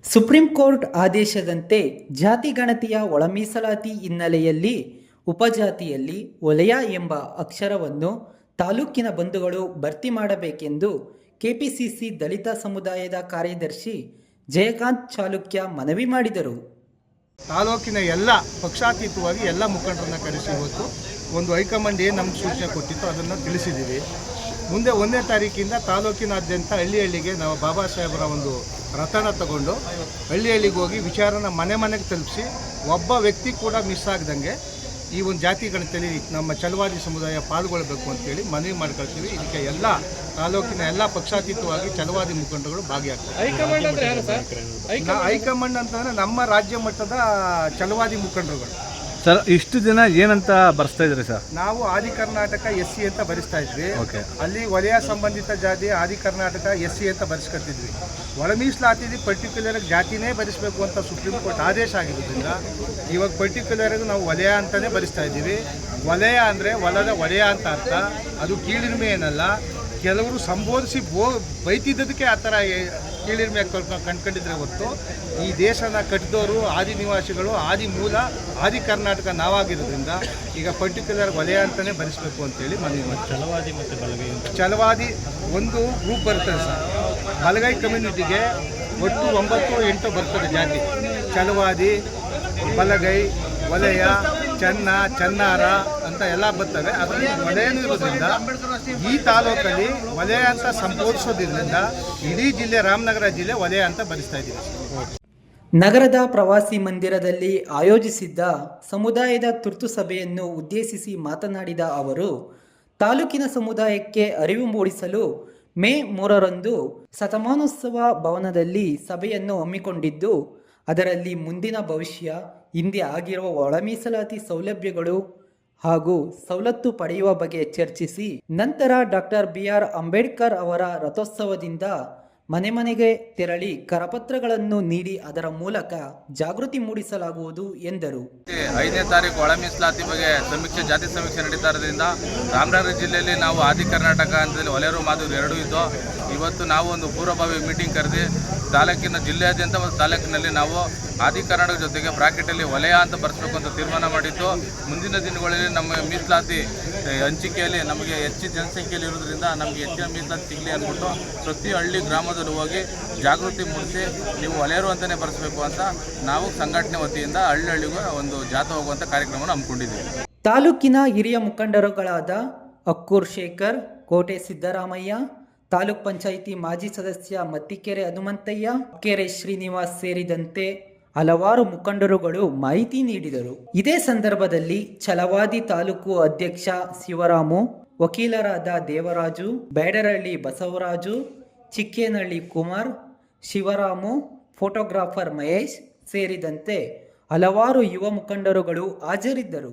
Supreme court ಆದೇಶದಂತೆ ಜಾತಿ ಗಣತಿಯ ಒಳ ಮೀಸಲಾತಿ ಹಿನ್ನೆಲೆಯಲ್ಲಿ ಉಪಜಾತಿಯಲ್ಲಿ ವಲಯ ಎಂಬ ಅಕ್ಷರವನ್ನು ತಾಲೂಕಿನ ಬಂಧುಗಳು ಭರ್ತಿ ಮಾಡಬೇಕೆಂದು ಕೆಪಿಸಿಸಿ ದಲಿತ ಸಮುದಾಯದ ಕಾರ್ಯದರ್ಶಿ ಜಯಕಾಂತ್ ಚಾಲುಕ್ಯ ಮನವಿ ಮಾಡಿದರು. ತಾಲೂಕಿನ ಎಲ್ಲ ಪಕ್ಷಾತೀತವಾಗಿ ಎಲ್ಲ ಮುಖಂಡರನ್ನ ಕರೆಸಿ ಇವತ್ತು ಒಂದು ಹೈಕಮಾಂಡ್ ಏನು ನಮ್ಗೆ ಸೂಚನೆ ಕೊಟ್ಟಿತ್ತು ಅದನ್ನು ತಿಳಿಸಿದ್ದೀವಿ. ಮುಂದೆ 1ನೇ ತಾರೀಕಿಂದ ತಾಲೂಕಿನಾದ್ಯಂತ ಹಳ್ಳಿಗೆ ನಾವು ಬಾಬಾ ಸಾಹೇಬರ ಒಂದು ರಥನ ತಗೊಂಡು ಹಳ್ಳಿಗೆ ಹೋಗಿ ವಿಚಾರನ ಮನೆಗೆ ತಲುಪಿಸಿ ಒಬ್ಬ ವ್ಯಕ್ತಿ ಕೂಡ ಮಿಸ್ ಆಗದಂಗೆ ಈ ಒಂದು ಜಾತಿ ಗಣತಿಯಲ್ಲಿ ನಮ್ಮ ಛಲವಾದಿ ಸಮುದಾಯ ಪಾಲ್ಗೊಳ್ಳಬೇಕು ಅಂತೇಳಿ ಮನವಿ ಮಾಡ್ಕೊಳ್ತೀವಿ. ಇದಕ್ಕೆ ಎಲ್ಲ ತಾಲೂಕಿನ ಎಲ್ಲ ಪಕ್ಷಾತೀತವಾಗಿ ಛಲವಾದಿ ಮುಖಂಡರುಗಳು ಭಾಗಿಯಾಗ್ತಾರೆ. ಹೈಕಮಾಂಡ್ ಅಂತಂದರೆ ನಮ್ಮ ರಾಜ್ಯ ಮಟ್ಟದ ಛಲವಾದಿ ಮುಖಂಡರುಗಳು. ಸರ್, ಇಷ್ಟು ದಿನ ಏನಂತ ಬರೆಸ್ತಾ ಇದ್ರಿ ಸರ್? ನಾವು ಆದಿ ಕರ್ನಾಟಕ SC ಅಂತ ಬರೆಸ್ತಾ ಇದ್ವಿ. ಅಲ್ಲಿ ವಲಯ ಸಂಬಂಧಿತ ಜಾತಿ ಆದಿ ಕರ್ನಾಟಕ SC ಅಂತ ಬರೆಸ್ಕೊತಿದ್ವಿ. ಒಳ ಮೀಸಲಾತಿ ಪರ್ಟಿಕ್ಯುಲರ್ ಜಾತಿನೇ ಬರೆಸಬೇಕು ಅಂತ ಸುಪ್ರೀಂ ಕೋರ್ಟ್ ಆದೇಶ ಆಗಿರೋದ್ರಿಂದ ಇವಾಗ ಪರ್ಟಿಕ್ಯುಲರ್ ನಾವು ವಲಯ ಅಂತಲೇ ಬರೆಸ್ತಾ ಇದ್ದೀವಿ. ವಲಯ ಅಂದರೆ ಹೊಲದ ಒಡೆಯ ಅಂತ ಅರ್ಥ. ಅದು ಕೀಳಿರಿಮೆ ಏನಲ್ಲ. ಕೆಲವರು ಸಂಬೋಧಿಸಿ ಬೈತಿದ್ದದಕ್ಕೆ ಆ ಥರ ಕೀಳಿರಿಮೆ ಕಂಡುಕೊಂಡಿದ್ರೆ ಹೊತ್ತು ಈ ದೇಶನ ಕಟ್ಟಿದವರು ಆದಿ ನಿವಾಸಿಗಳು, ಆದಿ ಮೂಲ ಆದಿ ಕರ್ನಾಟಕ ನಾವಾಗಿರೋದ್ರಿಂದ ಈಗ ಪರ್ಟಿಕ್ಯುಲರ್ ವಲಯ ಅಂತಲೇ ಬರೆಸಬೇಕು ಅಂತೇಳಿ ಮನವಿ ಮಾಡಿ. ಛಲವಾದಿ ಮತ್ತು ಬಲಗೈ ಛಲವಾದಿ ಒಂದು ಗ್ರೂಪ್ ಬರ್ತದೆ ಸರ್. ಬಲಗೈ ಕಮ್ಯುನಿಟಿಗೆ ಒಟ್ಟು 9-8 ಬರ್ತದೆ ಜಾತಿ. ಛಲವಾದಿ, ಬಲಗೈ, ವಲಯ, ಚನ್ನಾರ ಅಂತ ಎಲ್ಲ ಬರ್ತವೆ. ಅದರಲ್ಲಿ ವಲಯನೂ ಇರೋದ್ರಿಂದ ಈ ತಾಲೂಕಲ್ಲಿ ವಲಯ ಅಂತ ಸಂಬೋಧಿಸೋದ್ರಿಂದ ಇಡೀ ಜಿಲ್ಲೆ ರಾಮನಗರ ಜಿಲ್ಲೆ ವಲಯ ಅಂತ ಬರೆಸ್ತಾ ಇದ್ದೀವಿ. ನಗರದ ಪ್ರವಾಸಿ ಮಂದಿರದಲ್ಲಿ ಆಯೋಜಿಸಿದ್ದ ಸಮುದಾಯದ ತುರ್ತು ಸಭೆಯನ್ನು ಉದ್ದೇಶಿಸಿ ಮಾತನಾಡಿದ ಅವರು, ತಾಲೂಕಿನ ಸಮುದಾಯಕ್ಕೆ ಅರಿವು ಮೂಡಿಸಲು ಮೇ 3ರಂದು ಶತಮಾನೋತ್ಸವ ಭವನದಲ್ಲಿ ಸಭೆಯನ್ನು ಹಮ್ಮಿಕೊಂಡಿದ್ದು, ಅದರಲ್ಲಿ ಮುಂದಿನ ಭವಿಷ್ಯ, ಹಿಂದೆ ಆಗಿರುವ ಒಳ ಮೀಸಲಾತಿ ಸೌಲಭ್ಯಗಳು ಹಾಗೂ ಸವಲತ್ತು ಪಡೆಯುವ ಬಗ್ಗೆ ಚರ್ಚಿಸಿ ನಂತರ ಡಾಕ್ಟರ್ BR ಅಂಬೇಡ್ಕರ್ ಅವರ ರಥೋತ್ಸವದಿಂದ ಮನೆಗೆ ತೆರಳಿ ಕರಪತ್ರಗಳನ್ನು ನೀಡಿ ಅದರ ಮೂಲಕ ಜಾಗೃತಿ ಮೂಡಿಸಲಾಗುವುದು ಎಂದರು. 5ನೇ ತಾರೀಕು ಒಳ ಮೀಸಲಾತಿ ಬಗ್ಗೆ ಜಾತಿ ಸಮೀಕ್ಷೆ ನಡೀತಾ ಇರೋದ್ರಿಂದ ರಾಮನಗರ ಜಿಲ್ಲೆಯಲ್ಲಿ ನಾವು ಆದಿ ಕರ್ನಾಟಕ ಅಂತೇಳಿ ಒಲೆಯರು ಮಾದೂರು ಎರಡೂ ಇದ್ದು ಇವತ್ತು ನಾವು ಒಂದು ಪೂರ್ವಭಾವಿ ಮೀಟಿಂಗ್ ಕರೆದು ತಾಲೂಕಿನ ಜಿಲ್ಲೆಯಾದ್ಯಂತ ಮತ್ತು ತಾಲೂಕಿನಲ್ಲಿ ನಾವು ಆದಿ ಕರ್ನಾಟಕ ಜೊತೆಗೆ ಬ್ರಾಕೆಟಲ್ಲಿ ವಲಯ ಅಂತ ಬರೆಸಬೇಕು ಅಂತ ತೀರ್ಮಾನ ಮಾಡಿದ್ದು, ಮುಂದಿನ ದಿನಗಳಲ್ಲಿ ನಮ್ಮ ಮೀಸಲಾತಿ ಹಂಚಿಕೆಯಲ್ಲಿ ನಮಗೆ ಹೆಚ್ಚಿನ ಜನಸಂಖ್ಯೆಯಲ್ಲಿ ಇರೋದ್ರಿಂದ ನಮಗೆ ಹೆಚ್ಚಿನ ಮೀಸಲಾತಿ ಸಿಗಲಿ ಅಂದ್ಬಿಟ್ಟು ಪ್ರತಿ ಹಳ್ಳಿ ಗ್ರಾಮದಲ್ಲಿ ಹೋಗಿ ಜಾಗೃತಿ ಮೂಡಿಸಿ ನೀವು ವಲಯರು ಅಂತಲೇ ಬರೆಸಬೇಕು ಅಂತ ನಾವು ಸಂಘಟನೆ ವತಿಯಿಂದ ಹಳ್ಳಿಗೂ ಒಂದು ಜಾಥಾ ಹೋಗುವಂಥ ಕಾರ್ಯಕ್ರಮವನ್ನು ಹಮ್ಮಿಕೊಂಡಿದ್ದೀವಿ. ತಾಲೂಕಿನ ಹಿರಿಯ ಮುಖಂಡರುಗಳಾದ ಅಕ್ಕೂರ್ ಶೇಖರ್, ಕೋಟೆ ಸಿದ್ದರಾಮಯ್ಯ, ತಾಲೂಕ್ ಪಂಚಾಯಿತಿ ಮಾಜಿ ಸದಸ್ಯ ಮತ್ತಿಕೆರೆ ಹನುಮಂತಯ್ಯ, ಕೆರೆ ಶ್ರೀನಿವಾಸ್ ಸೇರಿದಂತೆ ಹಲವಾರು ಮುಖಂಡರುಗಳು ಮಾಹಿತಿ ನೀಡಿದರು. ಇದೇ ಸಂದರ್ಭದಲ್ಲಿ ಛಲವಾದಿ ತಾಲೂಕು ಅಧ್ಯಕ್ಷ ಶಿವರಾಮು, ವಕೀಲರಾದ ದೇವರಾಜು, ಬೇಡರಹಳ್ಳಿ ಬಸವರಾಜು, ಚಿಕ್ಕೇನಹಳ್ಳಿ ಕುಮಾರ್, ಶಿವರಾಮು, ಫೋಟೋಗ್ರಾಫರ್ ಮಹೇಶ್ ಸೇರಿದಂತೆ ಹಲವಾರು ಯುವ ಮುಖಂಡರುಗಳು ಹಾಜರಿದ್ದರು.